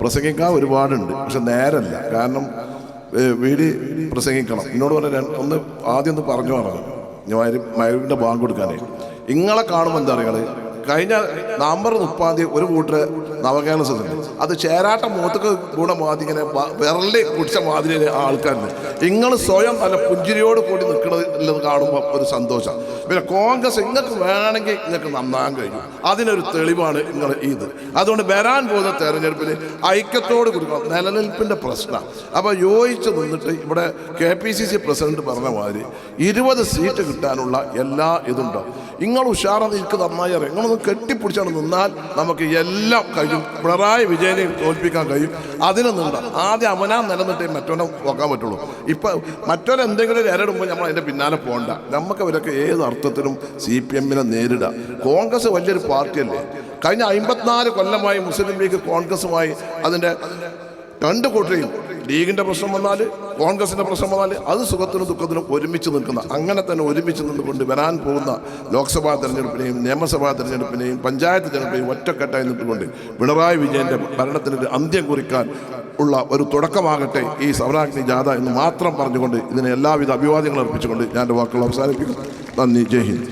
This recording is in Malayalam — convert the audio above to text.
പ്രസംഗിക്കാൻ ഒരുപാടുണ്ട്, പക്ഷെ നേരല്ല. കാരണം വീട് പ്രസംഗിക്കണം. എന്നോട് പറഞ്ഞ ആദ്യം ഒന്ന് പറഞ്ഞു മരുവിൻ്റെ ബാങ്ക് കൊടുക്കാനേ. ഇങ്ങളെ കാണുമ്പോൾ എന്താ പറയുക, കഴിഞ്ഞ നവംബർ 30 ഒരു കൂട്ടര് നവകേരള സദസ്സുണ്ട്. അത് ചേരാട്ട മൂത്തക്ക് ഗുണ മാതിരി ഇങ്ങനെ വിരലിൽ കുടിച്ച മാതിരി ആൾക്കാരുണ്ട്. നിങ്ങൾ സ്വയം നല്ല പുഞ്ചിരിയോട് കൂടി നിൽക്കുന്നത് കാണുമ്പോൾ ഒരു സന്തോഷം. പിന്നെ കോൺഗ്രസ് നിങ്ങൾക്ക് വേണമെങ്കിൽ നിങ്ങൾക്ക് നന്നാകാൻ കഴിയും. അതിനൊരു തെളിവാണ് നിങ്ങൾ ഇത്. അതുകൊണ്ട് വരാൻ പോകുന്ന തെരഞ്ഞെടുപ്പിൽ ഐക്യത്തോട് കൊടുക്കണം. നിലനിൽപ്പിൻ്റെ പ്രശ്നം അപ്പോൾ യോജിച്ച് നിന്നിട്ട് ഇവിടെ KPCC പ്രസിഡന്റ് പറഞ്ഞ മാതിരി 20 സീറ്റ് കിട്ടാനുള്ള എല്ലാ ഇതുണ്ടാവും. നിങ്ങൾ ഉഷാറാണ്, എനിക്ക് നന്നായി അറിയാം. നിങ്ങളൊന്ന് കെട്ടിപ്പിടിച്ചാണ് നിന്നാൽ നമുക്ക് എല്ലാം കഴിയും. പിണറായി വിജയനെ തോൽപ്പിക്കാൻ കഴിയും. അതിന് നിന്നാ ആദ്യം അവനാൻ നിലനിട്ടേ മറ്റവനെ നോക്കാൻ പറ്റുള്ളൂ. ഇപ്പം മറ്റൊരെന്തെങ്കിലും ഇരടുമ്പോൾ നമ്മൾ അതിൻ്റെ പിന്നാലെ പോകണ്ട. നമുക്ക് അവരൊക്കെ ഏത് അർത്ഥത്തിലും CPM നേരിടാം. കോൺഗ്രസ് വലിയൊരു പാർട്ടിയല്ലേ. കഴിഞ്ഞ 54 കൊല്ലമായി മുസ്ലിം ലീഗ് കോൺഗ്രസുമായി അതിൻ്റെ രണ്ട് കൂട്ടരെയും ലീഗിൻ്റെ പ്രശ്നം വന്നാൽ കോൺഗ്രസിൻ്റെ പ്രശ്നം വന്നാൽ അത് സുഖത്തിനും ദുഃഖത്തിനും ഒരുമിച്ച് നിൽക്കുന്ന, അങ്ങനെ തന്നെ ഒരുമിച്ച് നിന്നുകൊണ്ട് വരാൻ പോകുന്ന ലോക്സഭാ തെരഞ്ഞെടുപ്പിനെയും നിയമസഭാ തെരഞ്ഞെടുപ്പിനെയും പഞ്ചായത്ത് തെരഞ്ഞെടുപ്പിനെയും ഒറ്റക്കെട്ടായി നിന്നുകൊണ്ട് പിണറായി വിജയൻ്റെ ഭരണത്തിനൊരു അന്ത്യം കുറിക്കാൻ ഉള്ള ഒരു തുടക്കമാകട്ടെ ഈ സൗരാഗ്നി ജാഥ എന്ന് മാത്രം പറഞ്ഞുകൊണ്ട് ഇതിന് എല്ലാവിധ അഭിവാദ്യങ്ങൾ അർപ്പിച്ചുകൊണ്ട് ഞാൻ എൻ്റെ വാക്കുകൾ അവസാനിപ്പിക്കുന്നു. നന്ദി. ജയ് ഹിന്ദ്.